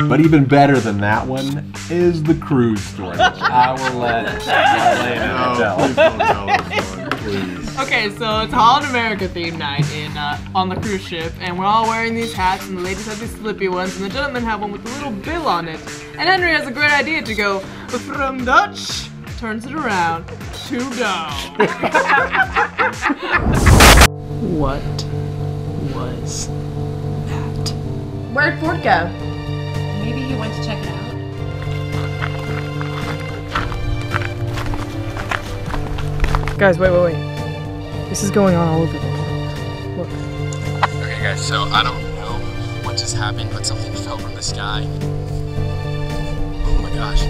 But even better than that one is the cruise story, which I will let Marlena tell. Please don't tell us one, please. Okay, so it's Holland America theme night on the cruise ship, and we're all wearing these hats, and the ladies have these slippy ones, and the gentlemen have one with a little bill on it. And Henry has a great idea to go from Dutch, turns it around, to down. What was that? Where'd Ford go? Maybe he went to check it out. Guys, wait. This is going on all over the world. Look. Okay guys, so I don't know what just happened, but something fell from the sky. Oh my gosh.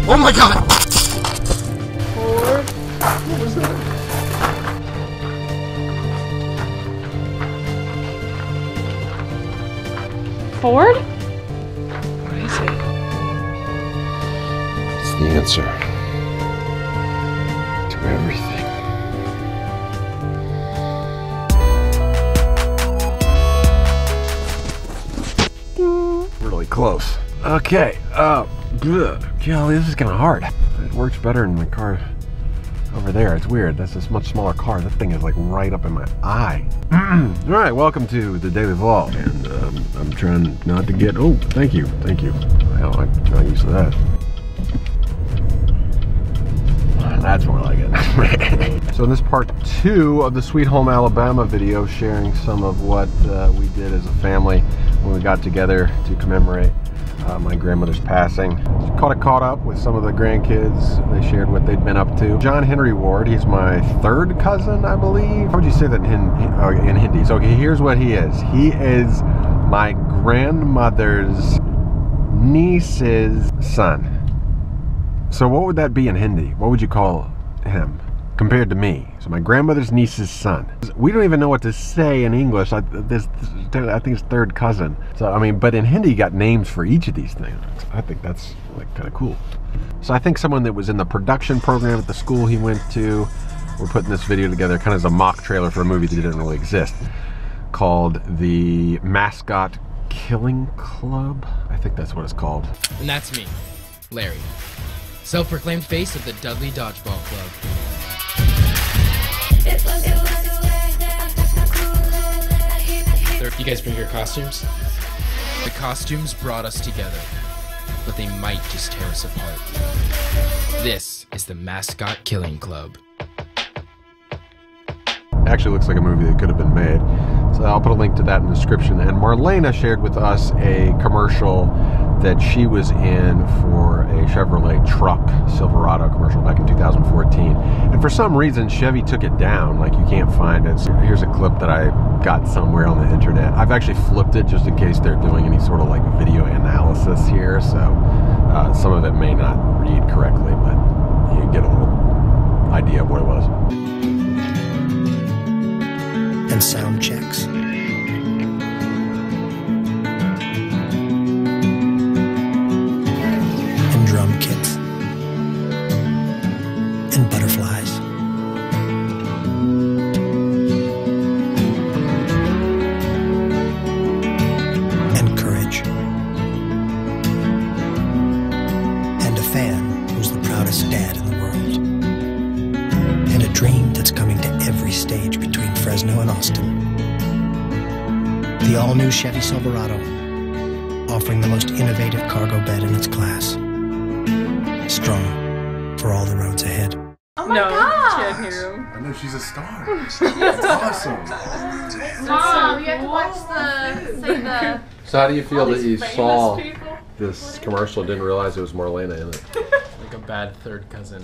Oh my god! Ford. What was that? Ford? What is it? It's the answer to everything. Really close. Okay, golly, this is kind of hard. It works better in the car over there. It's weird. That's a much smaller car. That thing is like right up in my eye. All right, welcome to the Daily Vlog. And I'm trying not to get, oh, thank you. Well, I'm not used to that. That's more like it. So in this part 2 of the Sweet Home Alabama video, sharing some of what we did as a family when we got together to commemorate my grandmother's passing. Caught up with some of the grandkids. They shared what they'd been up to. John Henry Ward, he's my 3rd cousin, I believe. How would you say that in Hindi? So okay, here's what he is. He is my grandmother's niece's son. So what would that be in Hindi? What would you call him compared to me? So my grandmother's niece's son. We don't even know what to say in English. I think it's 3rd cousin. So I mean, but in Hindi you got names for each of these things. I think that's like kind of cool. So I think someone that was in the production program at the school he went to, we're putting this video together kind of as a mock trailer for a movie that didn't really exist, called The Mascot Killing Club. I think that's what it's called. And that's me, Larry. Self-proclaimed face of the Dudley Dodgeball Club. You guys bring your costumes? The costumes brought us together, but they might just tear us apart. This is the Mascot Killing Club. Actually looks like a movie that could have been made. So I'll put a link to that in the description. And Marlena shared with us a commercial that she was in for a Chevrolet truck Silverado commercial back in 2014. And for some reason, Chevy took it down. Like, you can't find it. So here's a clip that I got somewhere on the internet. I've actually flipped it just in case they're doing any sort of like video analysis here. So some of it may not read correctly, but you get a little idea of what it was. And sound checks. And drum kits. And butterflies. And courage. And a fan who's the proudest dad in the world. And a dream that's coming to every stage between Fresno and Austin. The all-new Chevy Silverado, offering the most innovative cargo bed in its class. Strong for all the roads ahead. Oh my gosh! I know, she's a star. That's awesome. Mom, you have to watch the So how do you feel that you saw this commercial and didn't realize it was Marlena in it? Like a bad 3rd cousin.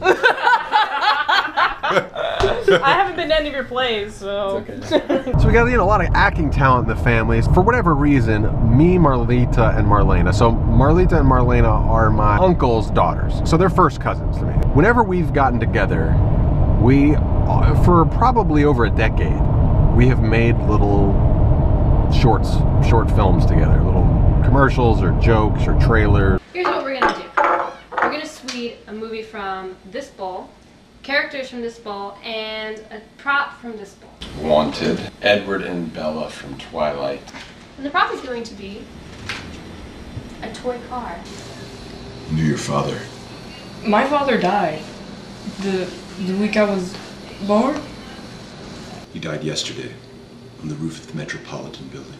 I haven't been to any of your plays, so. It's okay. So we got, a lot of acting talent in the families. For whatever reason, me, Marlita, and Marlena. So Marlita and Marlena are my uncle's daughters. So they're 1st cousins to me. Whenever we've gotten together, we, for probably over a decade, we have made little short films together. Little commercials or jokes or trailers. Here's what we're gonna do. We're gonna suite a movie from this bowl, characters from this bowl, and a prop from this bowl. Wanted, Edward and Bella from Twilight. And the prize is going to be a toy car. You knew your father. My father died the week I was born. He died yesterday on the roof of the Metropolitan Building.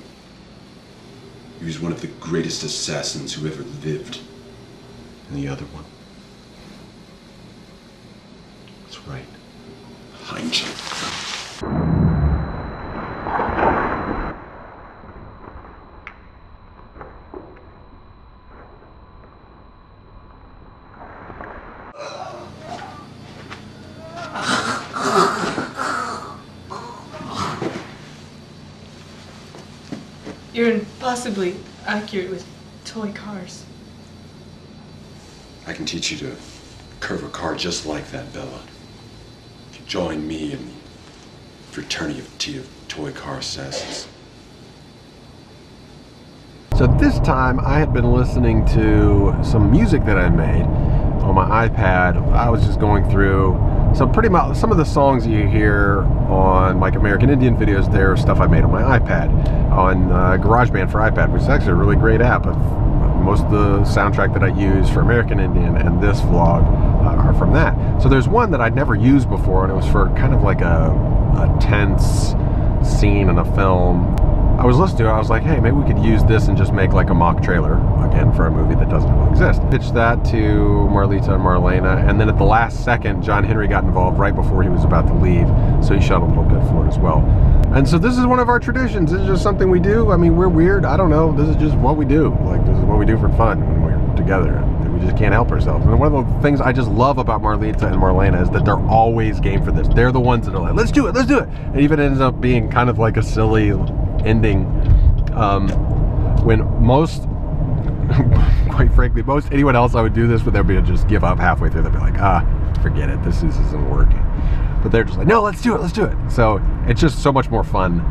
He was one of the greatest assassins who ever lived. And the other one? That's right. Behind you. You're impossibly accurate with toy cars. I can teach you to curve a car just like that, Bella. If you join me in the fraternity of toy car assassins. So this time I had been listening to some music that I made on my iPad. I was just going through some of the songs you hear on like American Indian videos. They're stuff I made on my iPad on GarageBand for iPad, which is actually a really great app. Most of the soundtrack that I use for American Indian and this vlog are from that. So there's one that I'd never used before, and it was for kind of like a tense scene in a film. I was listening to it, I was like, hey, maybe we could use this and just make like a mock trailer, again, for a movie that doesn't really exist. Pitched that to Marlita and Marlena, and then at the last second, John Henry got involved right before he was about to leave, so he shot a little bit for it as well. And so this is one of our traditions. This is just something we do. I mean, we're weird, I don't know, this is just what we do. Like, this is what we do for fun when we're together. We just can't help ourselves. And one of the things I just love about Marlita and Marlena is that they're always game for this. They're the ones that are like, let's do it, let's do it. And even ends up being kind of like a silly ending when most, quite frankly, most anyone else I would do this with, they'd be just give up halfway through. They'd be like, forget it, this isn't working. But they're just like, no, let's do it, let's do it. So it's just so much more fun,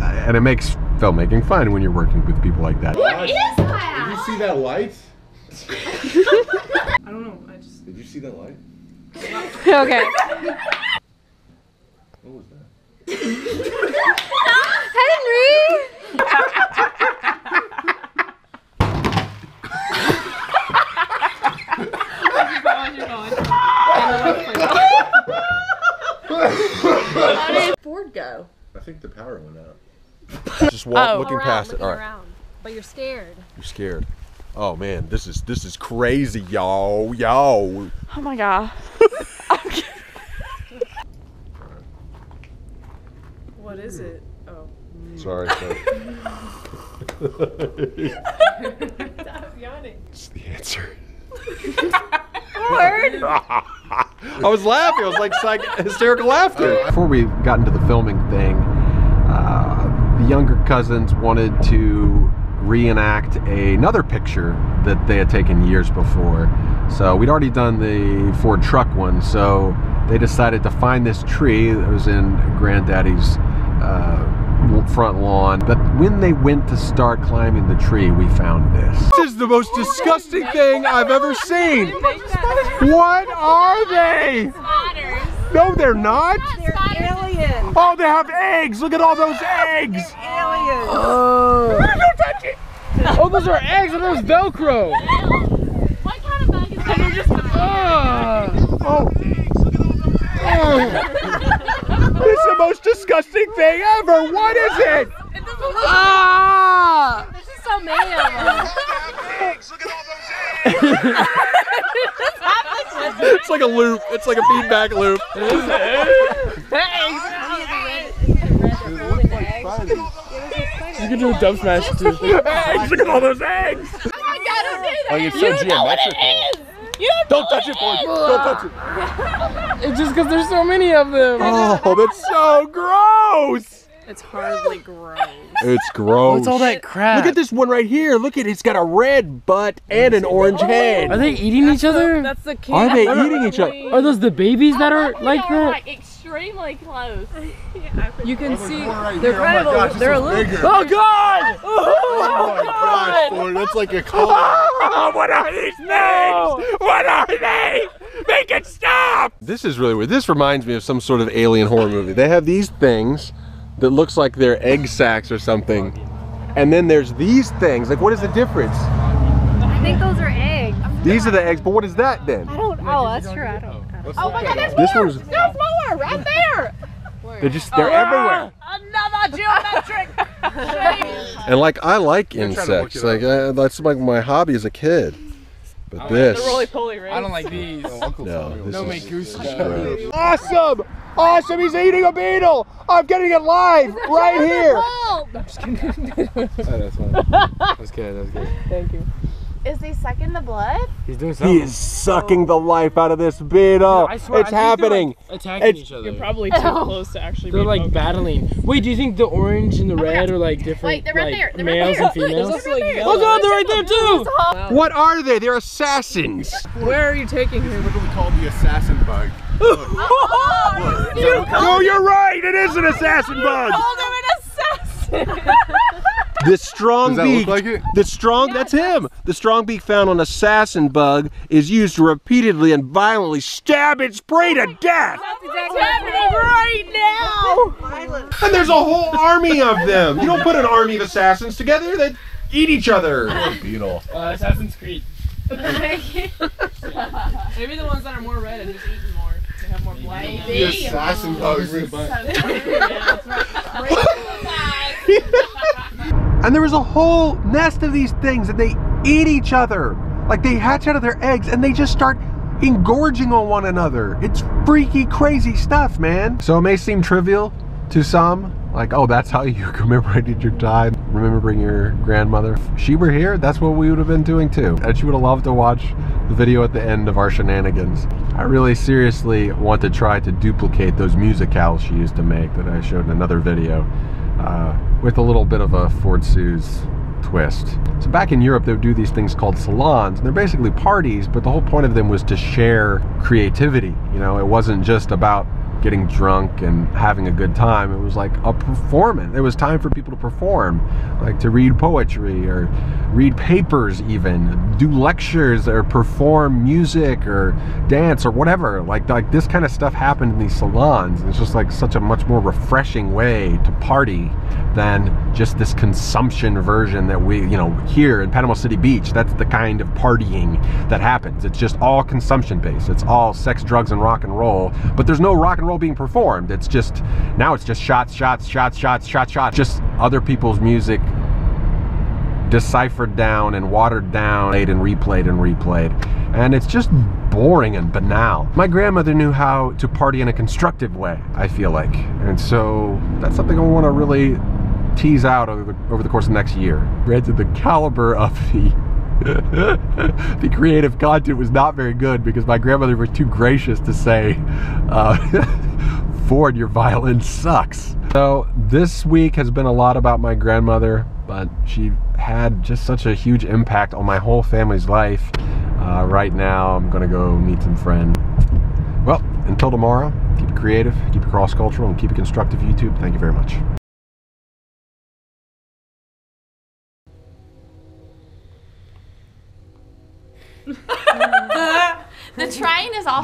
and it makes filmmaking fun when you're working with people like that. What is that? Did you see that light? I don't know, I just... Did you see that light? Okay. What was that? Henry! How did Ford go? I think the power went out. Just looking past it. All right. Around, but you're scared. You're scared. Oh man, this is crazy, yo. Oh my god. What is it? Oh. Sorry. Stop yawning. It's the answer. Word. I was laughing. I was like hysterical laughter. Before we got into the filming thing, the younger cousins wanted to reenact another picture that they had taken years before. So we'd already done the Ford truck one, so they decided to find this tree that was in Granddaddy's front lawn. But when they went to start climbing the tree, we found this. This is the most disgusting thing I've ever seen. What are they? Spiders. No, they're not. They're aliens. Oh, they have eggs. Look at all those eggs. Aliens. Don't touch it. Oh, those are eggs and those Velcro. What kind of bug is that? Oh. This is the most disgusting thing ever. What is it? Ah! This is so many of them. Look at all those eggs. It's like a loop. It's like a feedback loop. You can do a dub smash too. Eggs! Look at all those eggs! Oh my god, don't do that. Like it's so geometrical. Don't touch it, boy. Don't touch it. It's just because there's so many of them. Oh, that's so gross. It's hardly gross. It's gross. What's all that crap? Look at this one right here. Look at it. It's got a red butt and an orange head. Are they eating each other? That's the kid. Are they eating each other? Are those the babies that are like They're that? like extremely close. You can see they're kind of they're a little. Oh god! Oh my gosh, Ford, that's like a color. Oh, what are these things? What are they? Make it stop! This is really weird. This reminds me of some sort of alien horror movie. They have these things that looks like they're egg sacs or something. And then there's these things. Like, what is the difference? I think those are eggs. These are the eggs, but what is that then? I don't. Oh, that's true. I don't. Oh my God, there's This more! one's. There's more! Right there! They're everywhere. Another geometric shape! And like, I like insects. Like, that's like my hobby as a kid. But this. The roly-poly, right? I don't like these. No, this No, is make goose. gross. Awesome! Awesome! He's eating a beetle! I'm getting it live right here! That's fine. That's good. That's good. Thank you. Is he sucking the blood? He's doing something. He is sucking the life out of this beetle. I swear, It's I think happening. they're, like, attacking each other. You're probably too close to actually They're be like focused. battling. Wait, do you think the orange and the red are like different? Wait, they're right like, there. They're males right there. and females? There's also, like, Oh yellow. God, they're right there too. What are they? They're assassins. Where are you taking him? Literally called the assassin bug. No, you're right. It is an assassin bug. Called him an assassin! The strong Does that beak. look like it? The strong. That's him. The strong beak found on assassin bug is used to repeatedly and violently stab its prey to death. What's happening right now? And there's a whole army of them. You don't put an army of assassins together. They eat each other. Beetle. Assassin's Creed. Maybe the ones that are more red and just eating more. They have more black. The assassin bugs. And there was a whole nest of these things, and they eat each other. Like, they hatch out of their eggs and they just start engorging on one another. It's freaky, crazy stuff, man. So it may seem trivial to some, like, oh, that's how you commemorated your time, remembering your grandmother. If she were here, that's what we would have been doing too. And she would have loved to watch the video at the end of our shenanigans. I really seriously want to try to duplicate those musicals she used to make that I showed in another video, with a little bit of a Ford Suze twist. So back in Europe, they would do these things called salons, and they're basically parties, but the whole point of them was to share creativity. You know, it wasn't just about getting drunk and having a good time. It was like a performance. It was time for people to perform, like to read poetry or read papers, even do lectures or perform music or dance or whatever. Like this kind of stuff happened in these salons. It's just like such a much more refreshing way to party than just this consumption version that we, you know, here in Panama City Beach. That's the kind of partying that happens. It's just all consumption based. It's all sex, drugs, and rock and roll, but there's no rock and roll being performed. It's just, now it's just shots, shots, shots, shots, shots, shots. Just other people's music deciphered down and watered down, played and replayed and replayed. And it's just boring and banal. My grandmother knew how to party in a constructive way, I feel like. And so that's something I want to really tease out over the course of the next year. Granted, the caliber of the creative content was not very good because my grandmother was too gracious to say, Ford, your violin sucks. So this week has been a lot about my grandmother, but she had just such a huge impact on my whole family's life. Right now, I'm gonna go meet some friends. Well, until tomorrow, keep it creative, keep it cross-cultural, and keep it constructive, YouTube. Thank you very much. The trying is also